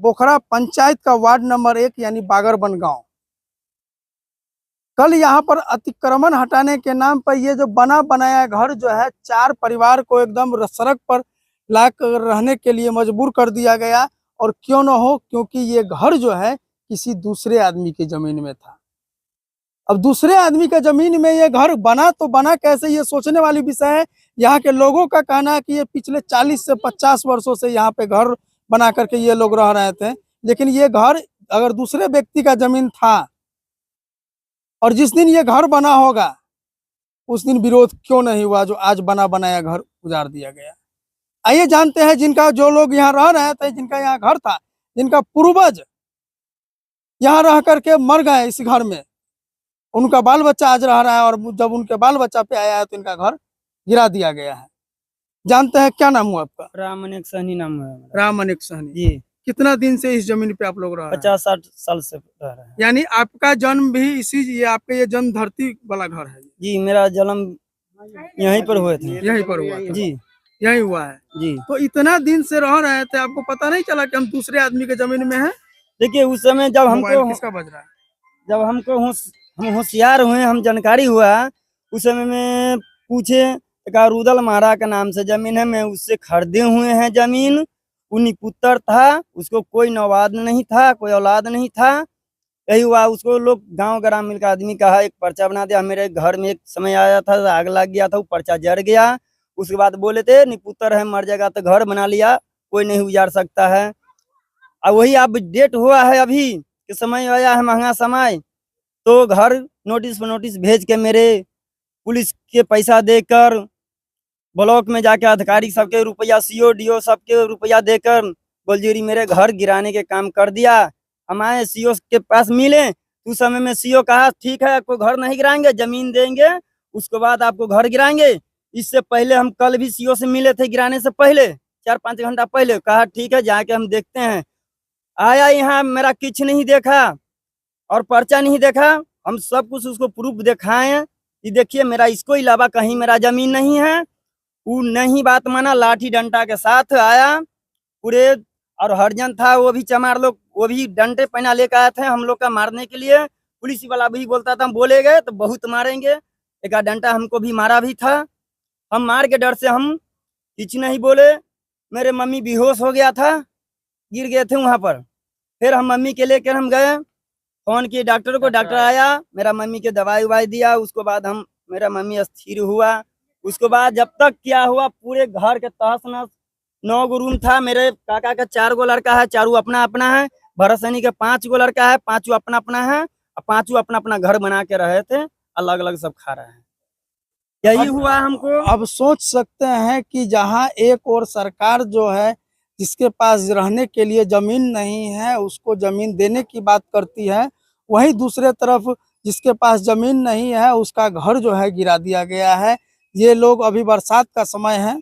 बोखरा पंचायत का ward number 1 यानी बागरबन गांव। कल यहाँ पर अतिक्रमण हटाने के नाम पर ये जो बना बनाया घर जो है 4 परिवार को एकदम सड़क पर लाकर रहने के लिए मजबूर कर दिया गया। और क्यों न हो, क्योंकि ये घर जो है किसी दूसरे आदमी की जमीन में था। अब दूसरे आदमी के जमीन में ये घर बना तो बना कैसे, ये सोचने वाली विषय है। यहाँ के लोगों का कहना है कि ये पिछले 40 से 50 वर्षों से यहाँ पे घर बना करके ये लोग रह रहे थे। लेकिन ये घर अगर दूसरे व्यक्ति का जमीन था और जिस दिन ये घर बना होगा उस दिन विरोध क्यों नहीं हुआ, जो आज बना बनाया घर उजाड़ दिया गया। आइए जानते हैं जिनका, जो लोग यहाँ रह रहे थे, जिनका यहाँ घर था, जिनका पूर्वज यहाँ रह करके मर गए इस घर में, उनका बाल बच्चा आज रह रहा है और जब उनके बाल बच्चा पे आया है तो इनका घर गिरा दिया गया है। जानते हैं क्या नाम हुआ आपका? राम अनेक सहनी नाम है। राम अनेक सहनी जी। कितना दिन से इस जमीन पे आप लोग रह रहे हैं? 50-60 साल से रह रहे हैं। यानी आपका जन्म भी इसी, ये आपके ये जन्म धरती वाला घर है? जी, मेरा जन्म यहीं पर हुए थे। यहीं पर हुआ था? जी, यहीं हुआ है जी। तो इतना दिन से रह रहे थे, आपको पता नहीं चला कि हम दूसरे आदमी के जमीन में हैं? देखिए उस समय जब हमको किसका बज रहा है? जब हमको हम होशियार हुए, हम जानकारी हुआ, उस समय में पूछे का रुदल महाराज का नाम से जमीन है, मैं उससे खरीदे हुए हैं जमीन। उन्हीं पुत्र था, उसको कोई नवाद नहीं था, कोई औलाद नहीं था। यही हुआ, उसको लोग गांव ग्राम मिलकर आदमी कहा एक पर्चा बना दिया। मेरे घर में एक समय आया था, आग लग गया था, वो पर्चा जड़ गया। उसके बाद बोले थे निपुत्र है, मर जाएगा तो घर बना लिया, कोई नहीं उजाड़ सकता है। और वही अब डेट हुआ है, अभी के समय आया है महंगा समय, तो घर नोटिस पर नोटिस भेज के मेरे पुलिस के पैसा देकर ब्लॉक में जाके अधिकारी सबके रुपया, सीओ डीओ सबके रुपया देकर गोलजीरी मेरे घर गिराने के काम कर दिया। हम आए सीओ के पास मिले, उस समय में सीओ कहा ठीक है आपको घर नहीं गिराएंगे, जमीन देंगे उसके बाद आपको घर गिराएंगे। इससे पहले हम कल भी सीओ से मिले थे, गिराने से पहले 4-5 घंटा पहले। कहा ठीक है जाके हम देखते हैं। आया यहाँ, मेरा कुछ नहीं देखा और पर्चा नहीं देखा। हम सब कुछ उसको प्रूफ दिखाए, ये देखिए मेरा इसको अलावा कहीं मेरा जमीन नहीं है। वो नहीं बात माना, लाठी डंडा के साथ आया पूरे। और हरिजन था, वो भी चमार लोग, वो भी डंडे पहना लेकर आए थे हम लोग का मारने के लिए। पुलिस वाला भी बोलता था हम बोले गए तो बहुत मारेंगे। एक डंडा हमको भी मारा भी था। हम मार के डर से हम कुछ नहीं बोले। मेरे मम्मी बेहोश हो गया था, गिर गए थे वहां पर। फिर हम मम्मी के लेकर हम गए, फोन किए डॉक्टर को, डॉक्टर आया, मेरा मम्मी के दवाई उवाई दिया। उसके बाद हम, मेरा मम्मी स्थिर हुआ। उसके बाद जब तक क्या हुआ, पूरे घर के तहस नहस। 9 गो रूम था, मेरे काका का 4 गो लड़का है, 4 अपना अपना है। भरत सैनी के 5 गो लड़का है, 5 अपना अपना है, और 5 अपना अपना घर बना के रहे थे, अलग अलग सब खा रहे हैं। यही हुआ हमको। अब सोच सकते हैं कि जहां एक और सरकार जो है, जिसके पास रहने के लिए जमीन नहीं है उसको जमीन देने की बात करती है, वहीं दूसरे तरफ जिसके पास जमीन नहीं है उसका घर जो है गिरा दिया गया है। ये लोग, अभी बरसात का समय है,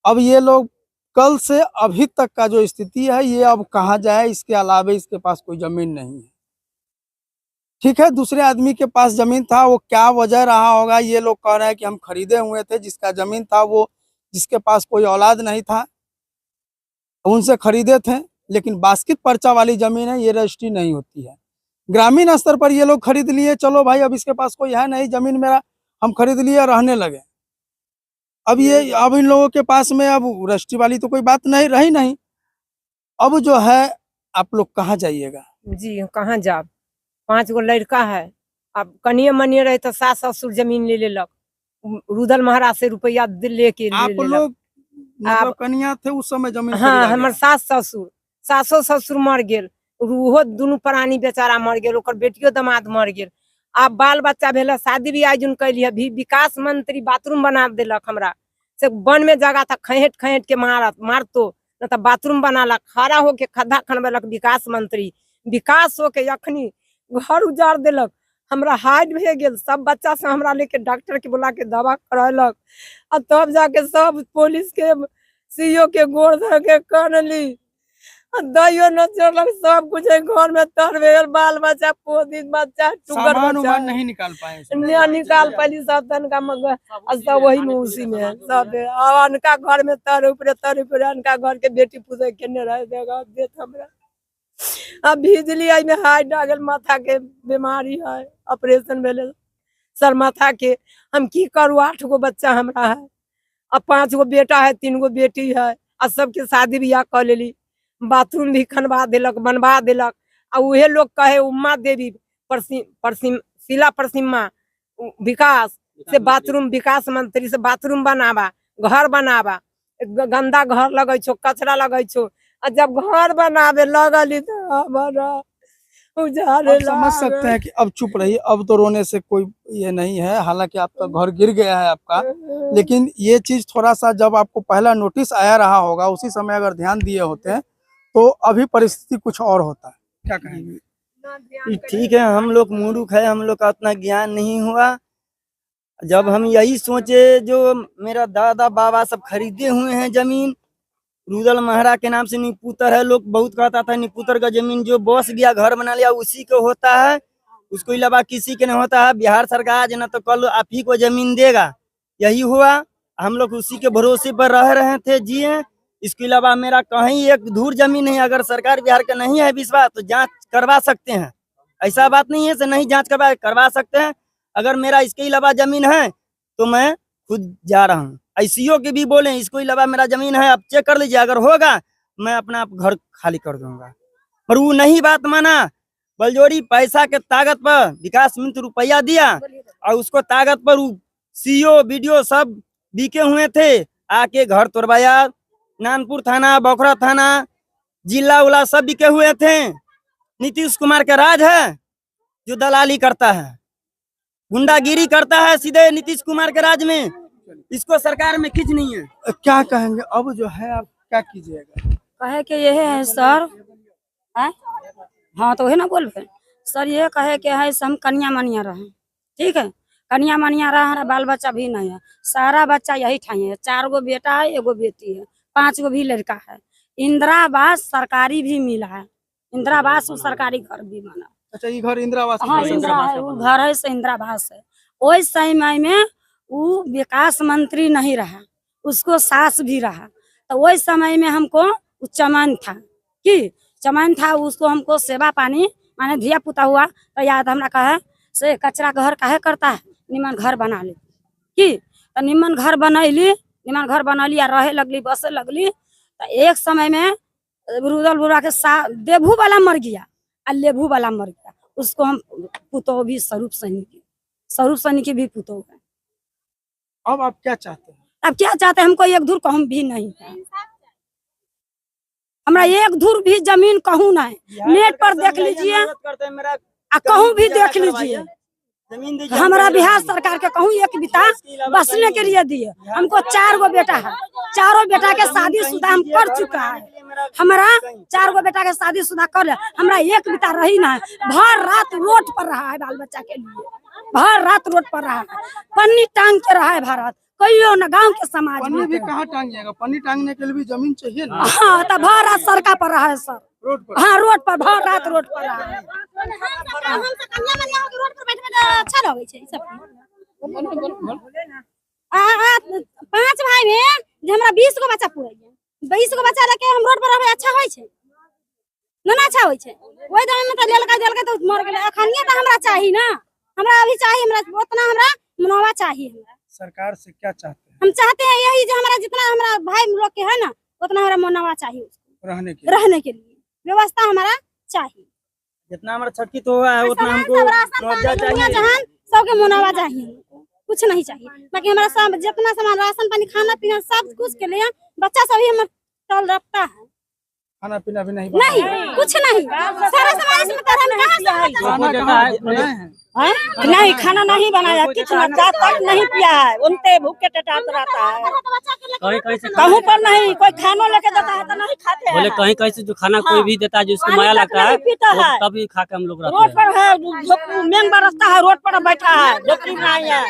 अब ये लोग कल से अभी तक का जो स्थिति है, ये अब कहाँ जाए, इसके अलावा इसके पास कोई जमीन नहीं है। ठीक है, दूसरे आदमी के पास जमीन था, वो क्या वजह रहा होगा, ये लोग कह रहे हैं कि हम खरीदे हुए थे। जिसका जमीन था वो, जिसके पास कोई औलाद नहीं था, उनसे खरीदे थे। लेकिन बास्केट पर्चा वाली जमीन है, ये रजिस्ट्री नहीं होती है। ग्रामीण स्तर पर ये लोग खरीद लिए, चलो भाई अब इसके पास कोई है नहीं जमीन, मेरा हम खरीद लिए, रहने लगे। अब ये, अब इन लोगों के पास में अब रजिस्ट्री वाली तो कोई बात नहीं रही नहीं। अब जो है आप लोग कहाँ जाइएगा? जी कहाँ जाब, 5 गो लड़का है। अब कनिए मनिए रहे तो सास ससुर जमीन ले लेलक, रुदल महाराज से रुपया लेके आप लोग मतलब कनिया थे उस समय जमीन? हाँ, हमारे सास ससुर, सासो ससुर मर गेल, उहो दुनू प्राणी बेचारा मर गेल, ओकर बेटियो दामाद मर गेल। अब बाल बच्चा भेल, शादी भी आयोजन कैली है, भी विकास मंत्री बाथरूम बना देलक हमरा से। वन में जगह था, खहेट खहेट के मारतो न तो बाथरूम बनाला, खड़ा होके खड्डा खनबेलक विकास मंत्री। विकास होके अखनी घर उजाड़ देलक, हमरा हाइट भे गेल। सब बच्चा से हमरा लेके डॉक्टर के बुला के दवा करैलक, और तब जाके सब पुलिस के सीओ के गोड़ धर के करली, दइयो न चलक, सब कुछ घर में तर भेल। बाल बच्चा, पोती बच्चा, टुगर बच्चा नहीं निकाल पाए, नहीं निकाल पाली सब तनका मगर, सब वही में उसी में है सब। अनका घर में तर ऊपरे, तर ऊपरे, अनका घर के बेटी पूछे केने रह देगा देत हमरा। अब बिजली आई में हाथ डागल माथा के बीमारी है, ऑपरेशन भेले सर माथा के। हम की करू, 8 गो बच्चा हमरा है, अब 5 गो बेटा है, 3 गो बेटी है, आ सबके शादी बियाह कर लेली, बाथरूम भी खनवा देलक, बनवा देलक। आ उहे लोग कहे उम्मा देवी शीला परसिम्मा विकास से बाथरूम, विकास मंत्री से बाथरूम बनावा, घर बनावा, गंदा घर लगे छो, कचरा लगे छो। आ जब घर बनावे लगली तो हमारा उजाड़े आप समझ सकते हैं कि अब चुप रही, अब तो रोने से कोई ये नहीं है। हालांकि आपका घर गिर गया है आपका, लेकिन ये चीज थोड़ा सा जब आपको पहला नोटिस आया रहा होगा, उसी समय अगर ध्यान दिए होते तो अभी परिस्थिति कुछ और होता है। क्या कहेंगे? ठीक है, हम लोग मूर्ख है, हम लोग का उतना ज्ञान नहीं हुआ। जब हम यही सोचे, जो मेरा दादा बाबा सब खरीदे हुए हैं जमीन, रुदल महरा के नाम से निपुतर है, लोग बहुत कहता था निपुतर का जमीन जो बस गया घर बना लिया उसी को होता है, उसको अलावा किसी के नहीं होता है। बिहार सरकार आज न तो कल आप ही को जमीन देगा, यही हुआ। हम लोग उसी के भरोसे पर रह रहे थे, जिए। इसके अलावा मेरा कहीं एक धूर जमीन नहीं। अगर सरकार बिहार का नहीं है विश्वास तो जांच करवा सकते हैं, ऐसा बात नहीं है से नहीं जांच करवा सकते हैं। अगर मेरा इसके अलावा जमीन है तो मैं खुद जा रहा हूँ, ICO के भी बोले इसको अलावा मेरा जमीन है, आप चेक कर लीजिए, अगर होगा मैं अपना घर खाली कर दूंगा। पर वो नहीं बात माना, बलजोरी पैसा के ताकत पर विकास मित्र रुपया दिया और उसको ताकत पर CO BDO सब बिके हुए थे, आके घर तोड़वाया। नानपुर थाना, बखरा थाना, जिला उला सब बिके हुए थे। नीतीश कुमार का राज है जो दलाली करता है, गुंडागिरी करता है सीधे नीतीश कुमार के राज में। इसको सरकार में खींच नहीं है। क्या कहेंगे अब जो है, आप क्या कीजिएगा? कहे के ये है सर, है? हाँ तो है ना बोल रहे सर, ये कहे के है हम कन्या मनिया रहे, ठीक है, कन्या मनिया रहा, हमारा बाल बच्चा भी नहीं है, सारा बच्चा यही ठाई है, 4 गो बेटा है, 1 गो बेटी है, 5 गो भी लड़का है। इंदिरा आवास सरकारी भी मिला है, इंदिरा आवास सरकारी घर भी बना। अच्छा, ये घर इंदिरा आवास? हाँ इंदिरा है, वो घर है से इंदिरा आवास है। ओइ समय में वो विकास मंत्री नहीं रहा, उसको सास भी रहा, तो वही समय में हमको चमन था कि चमन था, उसको हमको सेवा पानी माने धिया पुता हुआ तो याद हमरा कहे से कचरा घर काहे करता है, निमन घर बना ले कि, तो निमन घर बनैली, निमन घर बनैली आ रहे लगली, बसे लगली। तो एक समय में रुदल बुरा के देभू वाला मर गया और लेभू वाला मर गया, उसको हम पुतो भी स्वरूप सैनिक की भी पुतो है। अब आप क्या चाहते हैं? अब क्या चाहते हैं, हमको एक धूर कहूँ भी नहीं है, हमरा एक धूर भी जमीन कहूँ नहीं। नेट पर देख लीजिए, कहूँ भी देख लीजिए, हमारा बिहार सरकार के कहूँ एक बिता बसने के लिए दिए। हमको 4 गो बेटा है, 4 बेटा के शादीशुदा हम कर चुका है, हमारा 4 गो बेटा के शादीशुदा कर ले, हमरा एक बिता रही ना है। भर रात रोड पर रहा है बाल बच्चा के लिए, भर रात रोड पर रहा है, पन्नी टांग के रहा है भारत कहियो ना। गांव के समाज में भी कहाँ टांगिएगा? पन्नी टांगने के लिए भी जमीन चाहिए ना। हाँ तो भर रात सड़का पर रहा है सर, रोड पर? हाँ रोड पर, भर रात रोड पर रहा है। अच्छा लगे छै सब। 5 भाई में जे हमरा 20 गो बच्चा पूरे 20 गो बच्चा लेके हम रोड पर रहबे, अच्छा होय छै ना? अच्छा होय छै। ओइ दाम में त देलकै तो मर गेलै। अखनिए त हमरा चाही ना, हमरा अभी चाहिए, हमरा उतना हमरा मुनाफा चाहिए। हमरा सरकार से क्या चाहते हैं? हम चाहते हैं यही जो हमारा जितना हमारा भाई लोग के है ना, उतना हमारा मुनाफा चाहिए, रहने के लिए व्यवस्था हमारा चाहिए। जितना हमारा छटकी तो हुआ है उतना हमको मुआवजा चाहिए, जहां सबके मुनाफा चाहिए, कुछ नहीं चाहिए। बाकी हमारा सब जितना सामान, राशन पानी, खाना पीना सब कुछ के लिए बच्चा सभी हम टल रखता है। खाना पीना भी नहीं? नहीं कुछ नहीं, सारा सामान इसमें कर हम कहां से नहीं खाना नहीं बनाया, कितना चाय तक नहीं पिया है, उनते भूखे टटात रहता है। कहूँ पर नहीं कोई खाना लेके देता है तो नहीं खाते हैं। बोले कहीं कहीं से जो खाना कोई भी देता है जिसको माया लगता है तभी खा के हम लोग रहते रोड पर है, मेन बरसता है, रोड पर बैठा है, झोपड़ी में नहीं है,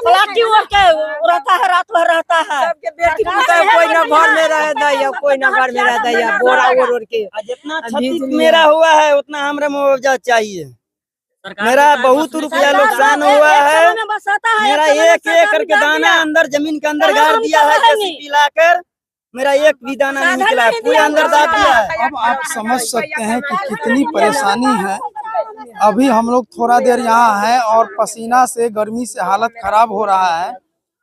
प्लास्टिक ओढ़ के रहता है, रात भर रहता है। कोई ना घर में रह दैया, कोई ना घर में रह दैया, बोरा ओढ़ के। जितना क्षति मेरा हुआ है उतना हमरा मुआवजा चाहिए। मेरा बहुत रुपया नुकसान हुआ है, मेरा 1 एकड़ के दाना अंदर जमीन के अंदर गाड़ दिया है जेसीबी लाकर, मेरा एक भी दाना नहीं निकला है, पूरे अंदर दाब दिया है। अब आप समझ सकते हैं कि कितनी परेशानी है। अभी हम लोग थोड़ा देर यहाँ है और पसीना से, गर्मी से हालत खराब हो रहा है।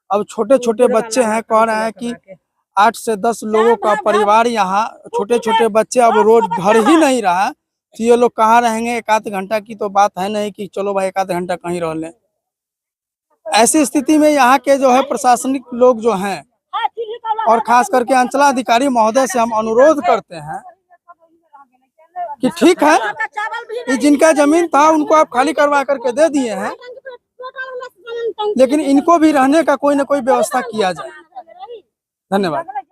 अब छोटे छोटे बच्चे हैं, कह रहे हैं कि 8 से 10 लोगों का परिवार यहाँ, छोटे छोटे बच्चे अब रोज घर ही नहीं रहा, तो ये लोग कहाँ रहेंगे। 1 आध घंटा की तो बात है नहीं कि चलो भाई 1 आध घंटा कहीं रह लें। ऐसी स्थिति में यहाँ के जो है प्रशासनिक लोग जो हैं, और खास करके अंचलाधिकारी महोदय से हम अनुरोध करते हैं कि ठीक है, ये जिनका जमीन था उनको आप खाली करवा करके दे दिए हैं, लेकिन इनको भी रहने का कोई ना कोई व्यवस्था किया जाए। धन्यवाद।